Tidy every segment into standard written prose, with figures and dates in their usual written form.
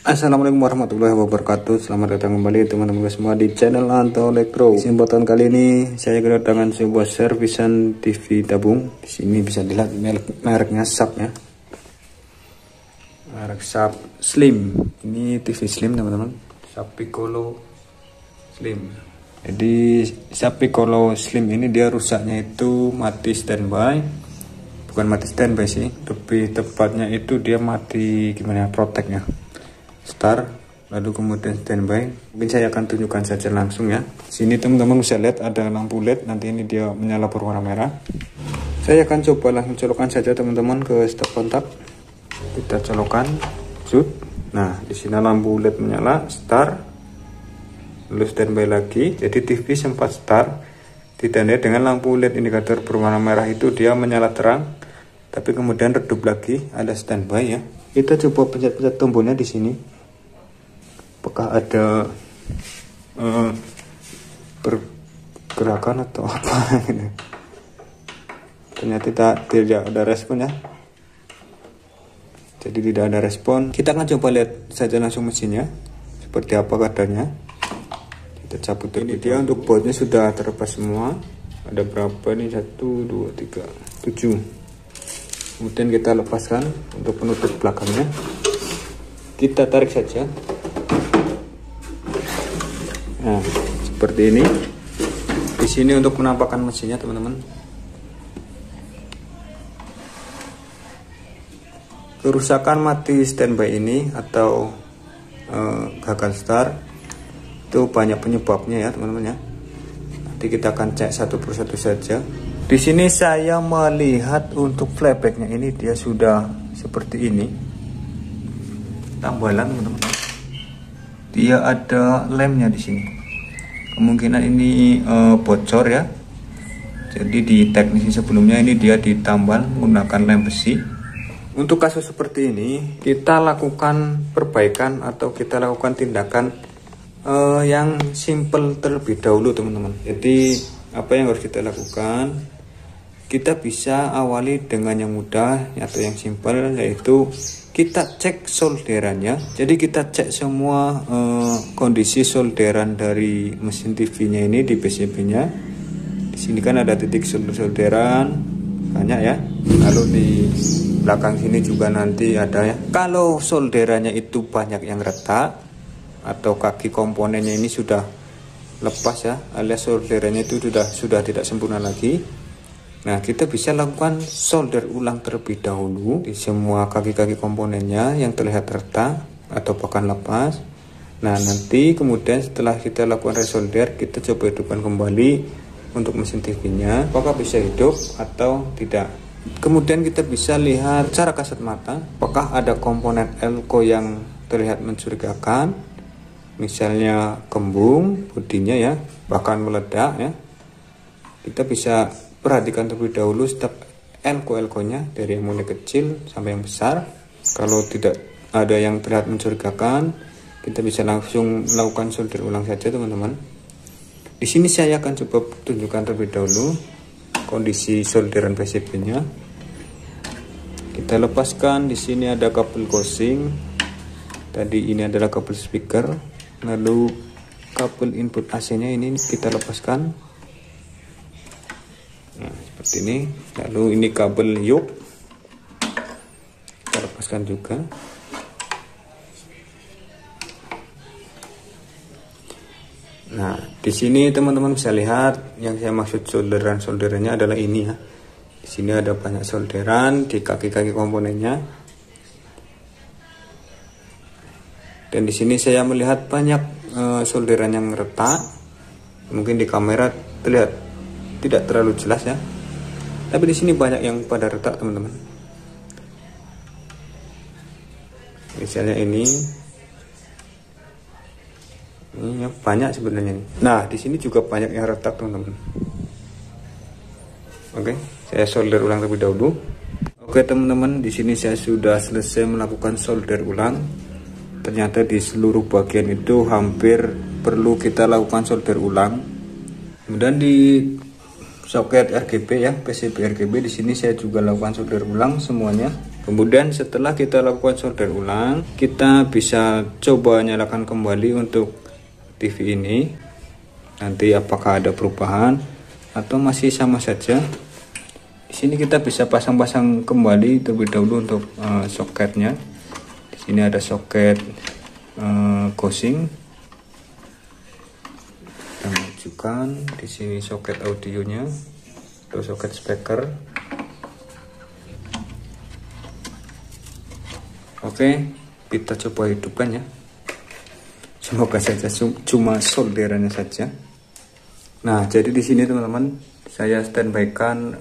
Assalamualaikum warahmatullahi wabarakatuh. Selamat datang kembali teman-teman semua di channel Anto Elektro. Kesempatan kali ini saya kedatangan sebuah servisan TV tabung. Di sini bisa dilihat mereknya Sharp ya. Merek Sharp Slim. Ini TV Slim teman-teman. Sharp Piccolo Slim. Jadi Sharp Piccolo Slim ini dia rusaknya itu mati standby. Bukan mati standby sih, lebih tepatnya itu dia mati gimana ya, protectnya. Start lalu kemudian standby. Mungkin saya akan tunjukkan saja langsung ya. Sini teman-teman bisa lihat ada lampu LED, nanti ini dia menyala berwarna merah. Saya akan coba langsung colokkan saja teman-teman ke stop kontak. Kita colokkan shoot. Nah di sini lampu LED menyala, start lalu standby lagi. Jadi TV sempat start ditandai dengan lampu LED indikator berwarna merah itu dia menyala terang, tapi kemudian redup lagi, ada standby ya. Kita coba pencet-pencet tombolnya di sini. Apakah ada pergerakan atau apa? Ternyata tidak ada respon ya. Jadi tidak ada respon. Kita akan coba lihat saja langsung mesinnya seperti apa keadaannya. Kita cabut ini dia untuk bautnya sudah terlepas semua. Ada berapa nih? 1, 2, 3, 7. Kemudian kita lepaskan untuk penutup belakangnya. Kita tarik saja. Nah, seperti ini. Di sini untuk penampakan mesinnya, teman-teman. Kerusakan mati standby ini atau gagal start itu banyak penyebabnya ya, teman-teman ya. Nanti kita akan cek satu persatu saja. Di sini saya melihat untuk flybacknya ini dia sudah seperti ini. Tambalan, teman-teman. Dia ada lemnya di sini. Kemungkinan ini bocor ya. Jadi di teknisi sebelumnya ini dia ditambal menggunakan lem besi. Untuk kasus seperti ini kita lakukan perbaikan atau kita lakukan tindakan yang simple terlebih dahulu, teman-teman. Jadi apa yang harus kita lakukan? Kita bisa awali dengan yang mudah atau yang simple, yaitu kita cek solderannya. Jadi kita cek semua kondisi solderan dari mesin TV-nya ini di PCB-nya. Di sini kan ada titik solderan banyak ya. Lalu di belakang sini juga nanti ada ya. Kalau solderannya itu banyak yang retak atau kaki komponennya ini sudah lepas ya, alias solderannya itu sudah tidak sempurna lagi. Nah, kita bisa lakukan solder ulang terlebih dahulu di semua kaki-kaki komponennya yang terlihat retak atau bahkan lepas. Nah, nanti kemudian setelah kita lakukan resolder, kita coba hidupkan kembali untuk mesin TV-nya, apakah bisa hidup atau tidak. Kemudian kita bisa lihat secara kasat mata, apakah ada komponen elko yang terlihat mencurigakan, misalnya kembung, bodinya ya, bahkan meledak ya. Kita bisa perhatikan terlebih dahulu setiap elko-elkonya dari yang mulai kecil sampai yang besar. Kalau tidak ada yang terlihat mencurigakan, kita bisa langsung melakukan solder ulang saja, teman-teman. Di sini saya akan coba tunjukkan terlebih dahulu kondisi solderan PCB-nya. Kita lepaskan. Di sini ada kabel gosing. Tadi ini adalah kabel speaker. Lalu kabel input AC-nya ini kita lepaskan. Nah, seperti ini. Lalu ini kabel yoke kita lepaskan juga. Nah, di sini teman-teman bisa lihat yang saya maksud solderannya adalah ini ya. Di sini ada banyak solderan di kaki-kaki komponennya. Dan di sini saya melihat banyak solderan yang retak. Mungkin di kamera terlihat tidak terlalu jelas ya, tapi di sini banyak yang pada retak, teman-teman. Misalnya ini banyak sebenarnya. Nah, di sini juga banyak yang retak, teman-teman. Oke, saya solder ulang terlebih dahulu. Oke, teman-teman, di sini saya sudah selesai melakukan solder ulang. Ternyata di seluruh bagian itu hampir perlu kita lakukan solder ulang. Kemudian di soket RGB ya, PCB RGB di sini saya juga lakukan solder ulang semuanya. Kemudian setelah kita lakukan solder ulang, kita bisa coba nyalakan kembali untuk TV ini. Nanti apakah ada perubahan atau masih sama saja. Di sini kita bisa pasang-pasang kembali terlebih dahulu untuk soketnya. Di sini ada soket gosing. Kita majukan. Di sini soket audionya atau soket speaker. Oke, kita coba hidupkan ya. Semoga saja cuma solderannya saja. Nah, jadi di sini teman-teman, saya standby-kan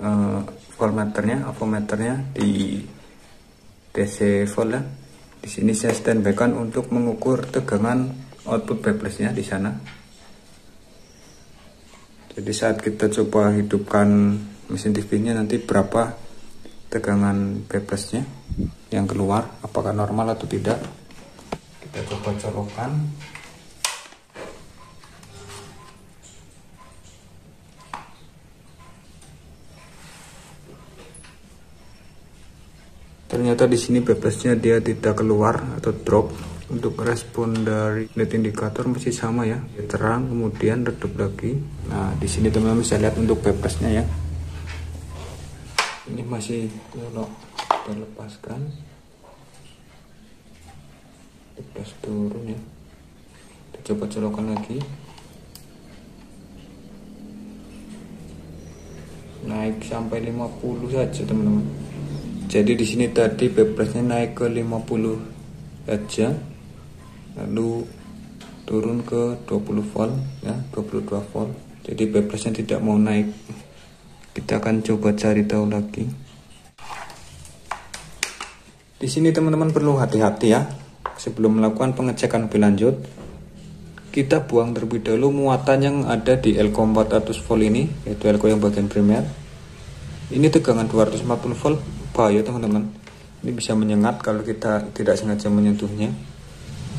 voltmeternya, avometernya di DC volt ya. Di sini saya standby-kan untuk mengukur tegangan output backflash-nya di sana. Jadi saat kita coba hidupkan mesin TV-nya nanti berapa tegangan backflash-nya yang keluar, apakah normal atau tidak. Kita coba colokkan. Ternyata di sini backflash-nya dia tidak keluar atau drop. Untuk respon dari LED indikator masih sama ya, terang kemudian redup lagi. Nah, di sini teman-teman bisa lihat untuk backflash-nya ya. Ini masih kalau kita lepaskan, lepas turun ya. Kita coba colokkan lagi. Naik sampai 50 saja teman-teman. Jadi di sini tadi backflash-nya naik ke 50 saja, lalu turun ke 20 volt ya, 22 volt. Jadi backflash-nya tidak mau naik. Kita akan coba cari tahu lagi. Di sini teman-teman perlu hati-hati ya. Sebelum melakukan pengecekan lebih lanjut, kita buang terlebih dahulu muatan yang ada di elko 400 volt ini, yaitu elko yang bagian primer. Ini tegangan 240 volt, bahaya teman-teman. Ini bisa menyengat kalau kita tidak sengaja menyentuhnya.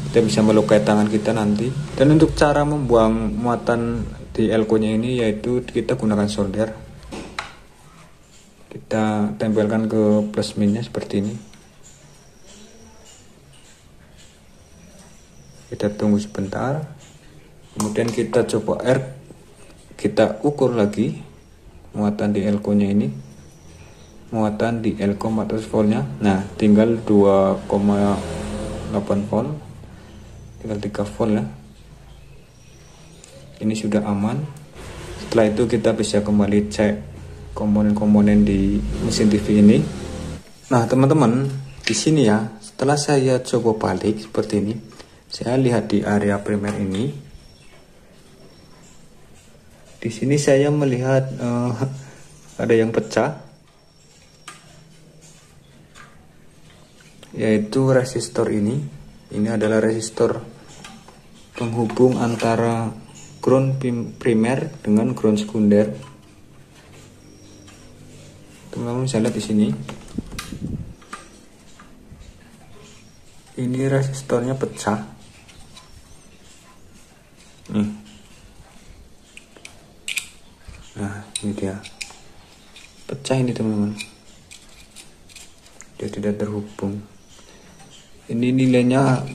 Kita bisa melukai tangan kita nanti. Dan untuk cara membuang muatan di elko-nya ini yaitu kita gunakan solder. Kita tempelkan ke plus minnya seperti ini. Kita tunggu sebentar, kemudian kita coba kita ukur lagi muatan di elko-nya ini, muatan di elko 400 voltnya. Nah, tinggal 2,8 volt, tinggal 3 volt ya. Ini sudah aman. Setelah itu kita bisa kembali cek komponen-komponen di mesin TV ini. Nah, teman-teman, di sini ya, setelah saya coba balik seperti ini, saya lihat di area primer ini. Di sini saya melihat ada yang pecah, yaitu resistor ini. Ini adalah resistor penghubung antara ground primer dengan ground sekunder. Teman-teman bisa lihat di sini. Ini resistornya pecah. Nah, ini dia pecah ini teman-teman. Dia tidak terhubung. Ini nilainya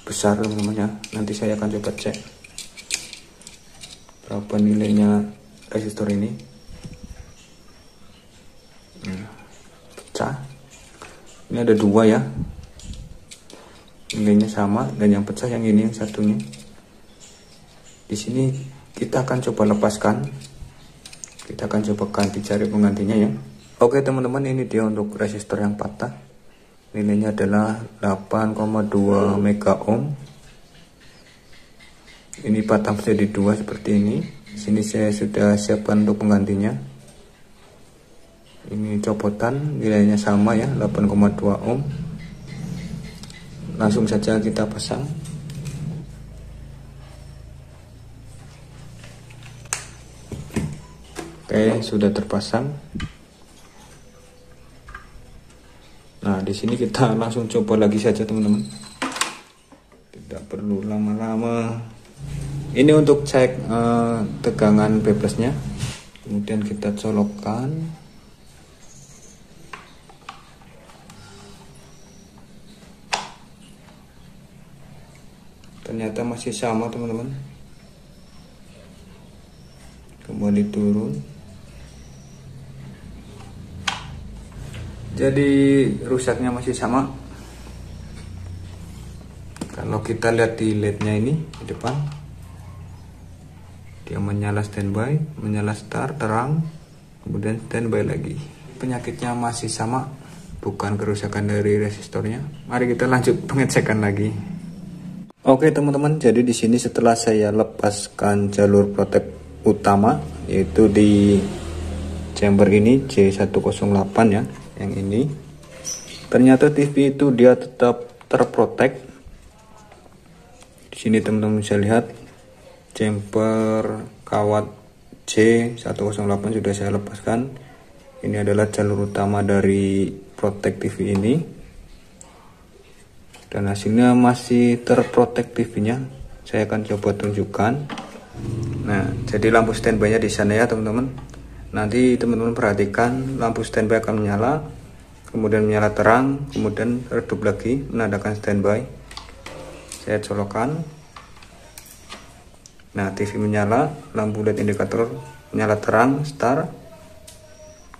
besar teman-teman ya. Nanti saya akan coba cek berapa nilainya resistor ini. Pecah. Ini ada dua ya, nilainya sama, dan yang pecah yang ini, yang satunya. Di sini kita akan coba lepaskan. Kita akan coba ganti, cari penggantinya ya. Oke teman-teman, ini dia untuk resistor yang patah. Nilainya adalah 8,2 mega ohm. Ini patah menjadi dua seperti ini. Di sini saya sudah siapkan untuk penggantinya. Ini copotan, nilainya sama ya, 8,2 ohm. Langsung saja kita pasang. Oke, sudah terpasang. Nah, di sini kita langsung coba lagi saja teman-teman. Tidak perlu lama-lama. Ini untuk cek tegangan backflash-nya. Kemudian kita colokkan. ternyata masih sama teman-teman. Kembali turun. Jadi rusaknya masih sama. Kalau kita lihat di LED-nya ini di depan, dia menyala standby, menyala start, terang, kemudian standby lagi. Penyakitnya masih sama, bukan kerusakan dari resistornya. Mari kita lanjut pengecekan lagi. Oke teman-teman, jadi di sini setelah saya lepaskan jalur protek utama, yaitu di chamber ini J108 ya, yang ini, ternyata TV itu dia tetap terprotek. Di sini teman-teman bisa lihat chamber kawat J108 sudah saya lepaskan. Ini adalah jalur utama dari protek TV ini, dan hasilnya masih terprotek TV-nya. Saya akan coba tunjukkan. Nah, jadi lampu standby-nya di sana ya teman-teman. Nanti teman-teman perhatikan, lampu standby akan menyala, kemudian menyala terang, kemudian redup lagi menandakan standby. Saya colokan. Nah, TV menyala, lampu LED indikator menyala terang, start,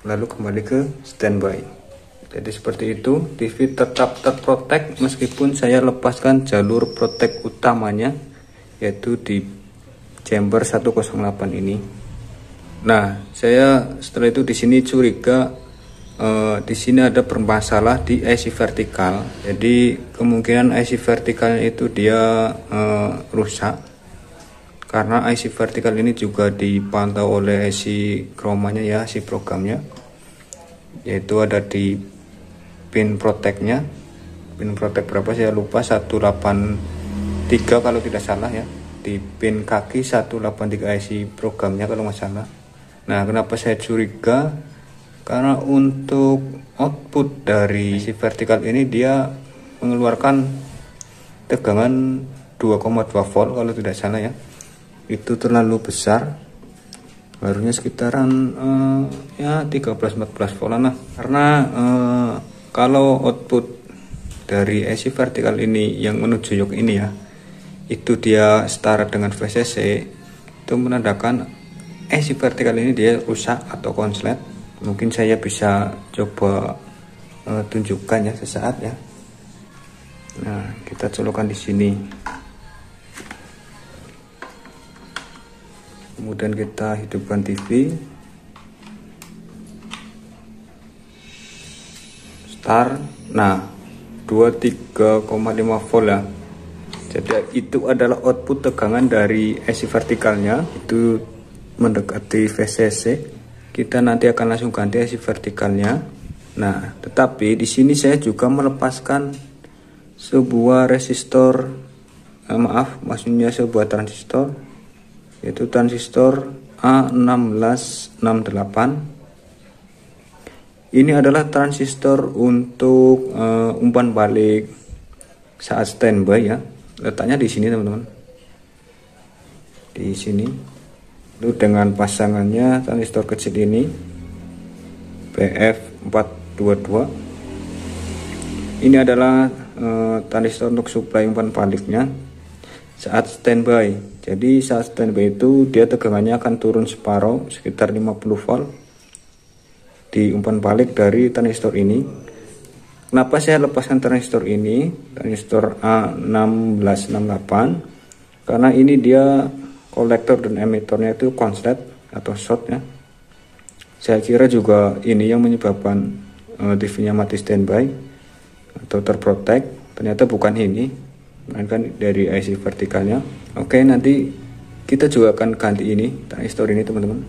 lalu kembali ke standby. Jadi seperti itu, TV tetap terprotek meskipun saya lepaskan jalur protek utamanya, yaitu di chamber 108 ini. Nah, saya setelah itu di sini curiga di sini ada bermasalah di IC vertikal. Jadi kemungkinan IC vertikal itu dia rusak, karena IC vertikal ini juga dipantau oleh IC chromanya ya, IC programnya, yaitu ada di pin proteknya. Pin protek berapa saya lupa, 183 kalau tidak salah ya, di pin kaki 183 IC programnya kalau nggak salah. Nah, kenapa saya curiga? Karena untuk output dari IC vertikal ini dia mengeluarkan tegangan 2,2 volt kalau tidak salah ya. Itu terlalu besar. Barunya sekitaran ya 13-14 volt lah. Karena kalau output dari IC vertikal ini yang menuju jok ini ya, itu dia setara dengan VCC, itu menandakan IC vertikal ini dia rusak atau konslet. Mungkin saya bisa coba tunjukkan ya sesaat ya. Nah, kita colokan di sini. Kemudian kita hidupkan TV. Start. Nah, 23,5 volt ya. Jadi itu adalah output tegangan dari IC vertikalnya, itu mendekati VCC. Kita nanti akan langsung ganti IC vertikalnya. Nah, tetapi di sini saya juga melepaskan sebuah resistor, maksudnya sebuah transistor, yaitu transistor A1668. Ini adalah transistor untuk umpan balik saat standby ya. Letaknya di sini teman-teman. Di sini. Itu dengan pasangannya transistor kecil ini BF422. Ini adalah transistor untuk suplai umpan baliknya saat standby. Jadi saat standby itu dia tegangannya akan turun separuh, sekitar 50 volt di umpan balik dari transistor ini. Kenapa saya lepaskan transistor ini, transistor A1668? Karena ini dia kolektor dan emitornya itu konslet atau short ya. Saya kira juga ini yang menyebabkan TV-nya mati standby atau terprotek. Ternyata bukan ini, melainkan dari IC vertikalnya. Oke, nanti kita juga akan ganti ini, transistor ini teman-teman.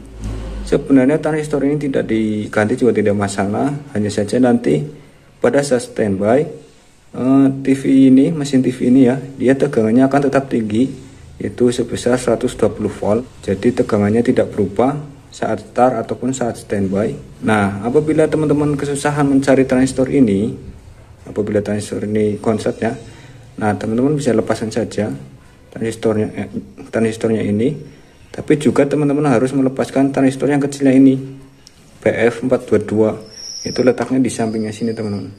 Sebenarnya transistor ini tidak diganti juga tidak masalah, hanya saja nanti pada saat standby TV ini, mesin TV ini ya, dia tegangannya akan tetap tinggi, yaitu sebesar 120 volt. Jadi tegangannya tidak berubah saat start ataupun saat standby. Nah, apabila teman-teman kesusahan mencari transistor ini, apabila transistor ini konslet ya, nah teman-teman bisa lepaskan saja transistornya ini. Tapi juga teman-teman harus melepaskan transistor yang kecilnya ini, BF422. Itu letaknya di sampingnya sini teman-teman.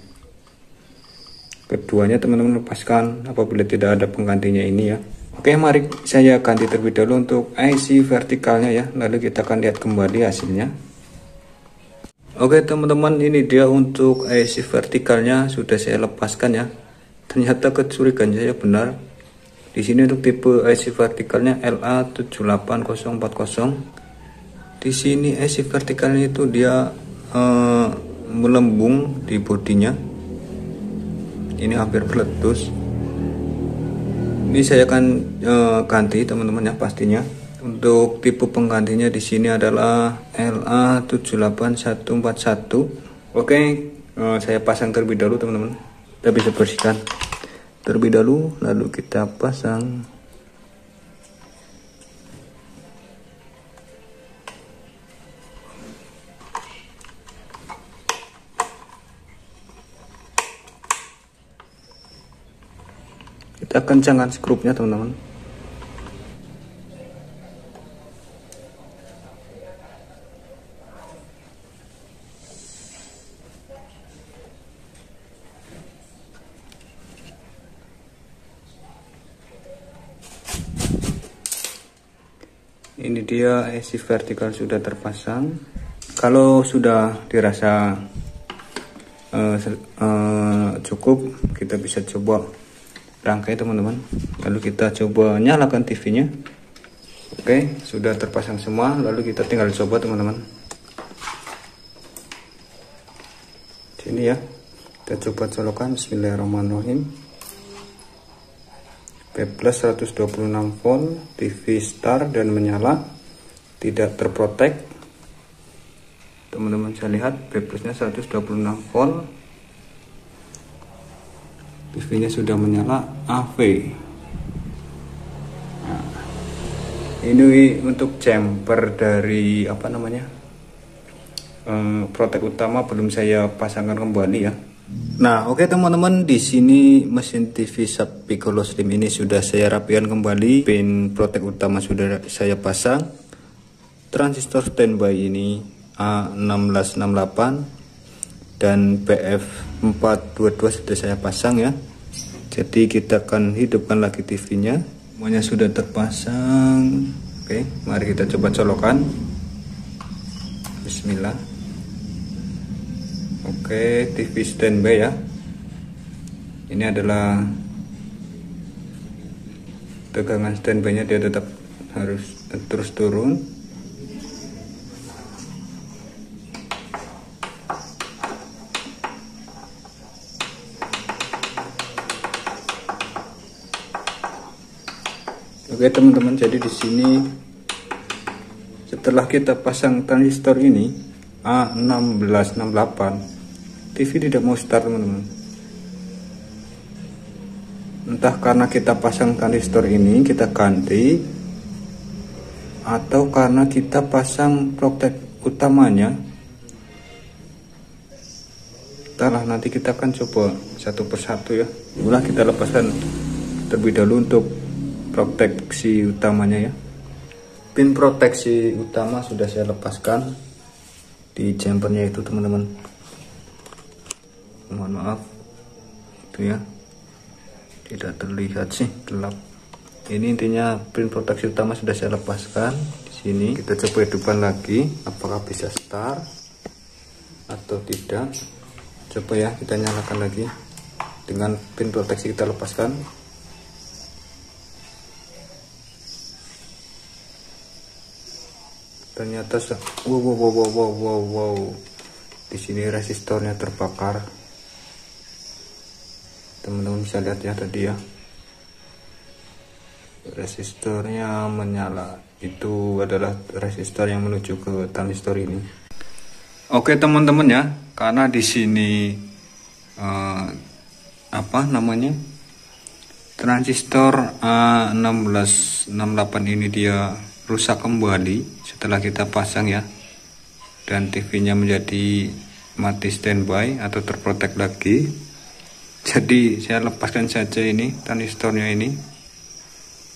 Keduanya teman-teman lepaskan apabila tidak ada penggantinya ini ya. Oke, mari saya ganti terlebih dahulu untuk IC vertikalnya ya, lalu kita akan lihat kembali hasilnya. Oke teman-teman, ini dia untuk IC vertikalnya sudah saya lepaskan ya. Ternyata kecurigaan saya benar. Di sini untuk tipe IC vertikalnya LA78040. Di sini IC vertikalnya itu dia melembung di bodinya. Ini hampir meletus. Ini saya akan ganti teman-teman ya pastinya. Untuk tipe penggantinya di sini adalah LA78141. Oke, saya pasang terlebih dahulu teman-teman. Kita bisa bersihkan terlebih dahulu, lalu kita pasang. Kita kencangkan skrupnya teman-teman. Ini dia IC vertikal sudah terpasang. Kalau sudah dirasa cukup, kita bisa coba rangkai teman-teman. Lalu kita coba nyalakan TV-nya. Oke, sudah terpasang semua. Lalu kita tinggal coba teman-teman. Sini ya, kita coba colokan. Bismillahirrahmanirrahim. P+ 126 volt, TV start dan menyala, tidak terprotek. Teman-teman bisa lihat P+ nya 126 volt, TV nya sudah menyala, AV. Nah, ini untuk jumper dari apa namanya, protek utama belum saya pasangkan kembali ya. Nah, oke teman-teman, di sini mesin TV sub Piccolo Slim ini sudah saya rapikan kembali. Pin protek utama sudah saya pasang. Transistor standby ini A1668 dan BF422 sudah saya pasang ya. Jadi kita akan hidupkan lagi TV-nya. Semuanya sudah terpasang. Oke, mari kita coba colokan. Bismillah. Oke, TV standby ya. Ini adalah tegangan standby-nya, dia tetap harus terus turun. Oke teman-teman, jadi di sini setelah kita pasang transistor ini A1668, TV tidak mau start teman-teman. Entah karena kita pasang transistor ini kita ganti, atau karena kita pasang protek utamanya. Entahlah, nanti kita akan coba satu persatu ya. Mulai kita lepaskan terlebih dahulu untuk proteksi utamanya ya. Pin proteksi utama sudah saya lepaskan di jumpernya itu teman-teman. Mohon maaf itu ya, tidak terlihat sih, gelap. Ini intinya pin proteksi utama sudah saya lepaskan. Di sini kita coba hidupkan lagi, apakah bisa start atau tidak. Coba ya, kita nyalakan lagi dengan pin proteksi kita lepaskan. Ternyata wow, di sini resistornya terbakar. Teman-teman bisa lihat ya tadi ya, resistornya menyala. Itu adalah resistor yang menuju ke transistor ini. Oke teman-teman ya, karena di sini apa namanya, transistor A1668 ini dia rusak kembali setelah kita pasang ya, dan TV-nya menjadi mati standby atau terprotek lagi. Jadi saya lepaskan saja ini transistornya ini,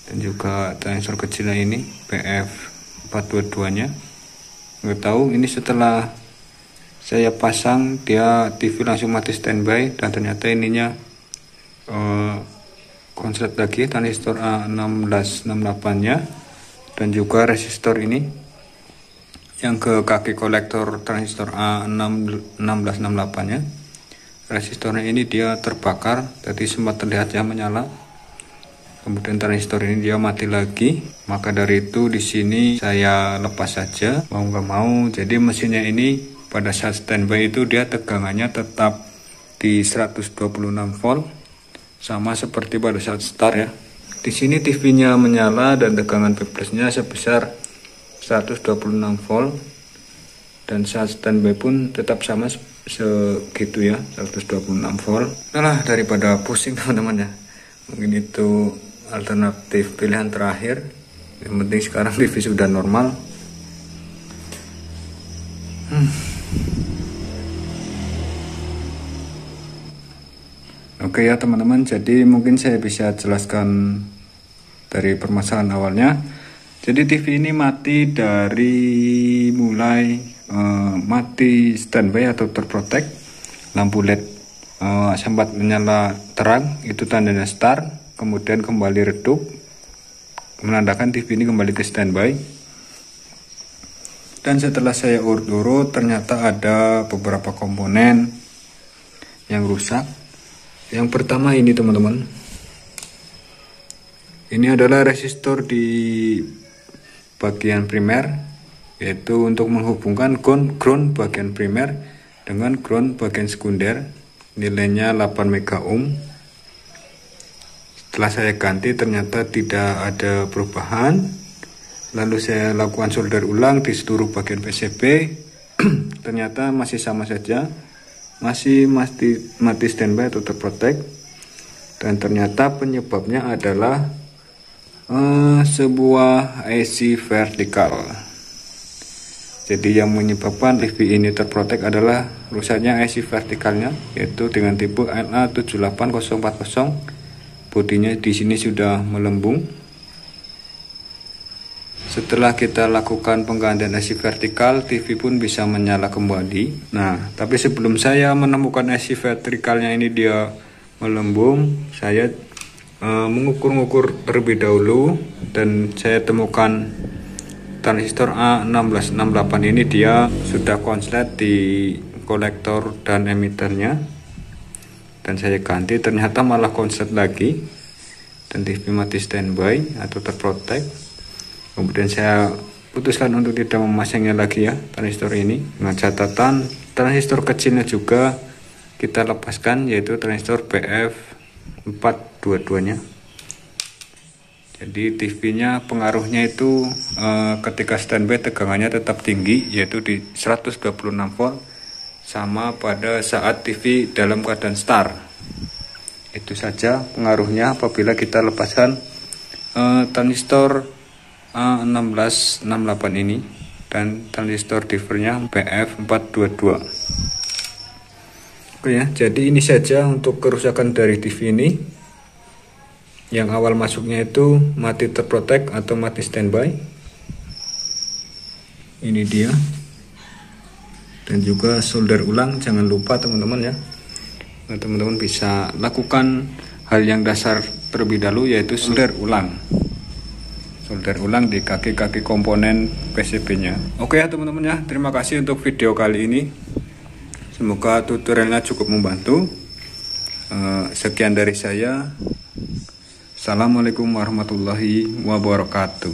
dan juga transistor kecilnya ini BF422 nya. Nggak tahu ini setelah saya pasang dia TV langsung mati standby, dan ternyata ininya konslet lagi transistor A1668 nya, dan juga resistor ini yang ke kaki kolektor transistor A1668 nya. Resistornya ini dia terbakar, jadi sempat terlihat ya menyala. Kemudian transistor ini dia mati lagi. Maka dari itu di sini saya lepas saja mau nggak mau. Jadi mesinnya ini pada saat standby itu dia tegangannya tetap di 126 volt, sama seperti pada saat start ya. Di sini TV-nya menyala dan tegangan P+-nya sebesar 126 volt, dan saat standby pun tetap sama segitu ya, 126 volt. Nah, daripada pusing teman-teman ya, mungkin itu alternatif pilihan terakhir. Yang penting sekarang TV sudah normal. Oke ya teman-teman, jadi mungkin saya bisa jelaskan dari permasalahan awalnya. Jadi TV ini mati dari mulai mati standby atau terprotek, lampu LED sempat menyala terang, itu tandanya start, kemudian kembali redup, menandakan TV ini kembali ke standby. Dan setelah saya urut-urut, ternyata ada beberapa komponen yang rusak. Yang pertama ini teman-teman, ini adalah resistor di bagian primer, yaitu untuk menghubungkan ground bagian primer dengan ground bagian sekunder, nilainya 8 mega ohm. Setelah saya ganti ternyata tidak ada perubahan, lalu saya lakukan solder ulang di seluruh bagian PCB. Ternyata masih sama saja, masih mati standby atau terprotek, dan ternyata penyebabnya adalah sebuah IC vertikal. Jadi yang menyebabkan TV ini terprotek adalah rusaknya IC vertikalnya, yaitu dengan tipe LA78040. Bodinya di sini sudah melembung. Setelah kita lakukan penggantian IC vertikal, TV pun bisa menyala kembali. Nah, tapi sebelum saya menemukan IC vertikalnya ini dia melembung, saya mengukur-ngukur terlebih dahulu, dan saya temukan transistor A1668 ini dia sudah konslet di kolektor dan emiternya. Dan saya ganti, ternyata malah konslet lagi, dan TV mati standby atau terprotek. Kemudian saya putuskan untuk tidak memasangnya lagi ya transistor ini, dengan catatan transistor kecilnya juga kita lepaskan, yaitu transistor BF422 nya. Jadi TV nya pengaruhnya itu ketika standby tegangannya tetap tinggi, yaitu di 126 volt, sama pada saat TV dalam keadaan start. Itu saja pengaruhnya apabila kita lepaskan transistor A1668 ini dan transistor divernya BF422. Oke ya, jadi ini saja untuk kerusakan dari TV ini. Yang awal masuknya itu mati terprotek atau mati standby. Ini dia. Dan juga solder ulang, jangan lupa teman-teman ya. Teman-teman bisa lakukan hal yang dasar terlebih dahulu, yaitu solder ulang. Solder ulang di kaki-kaki komponen PCB-nya. Oke ya teman-teman ya, terima kasih untuk video kali ini. Semoga tutorialnya cukup membantu. Sekian dari saya. Assalamualaikum warahmatullahi wabarakatuh.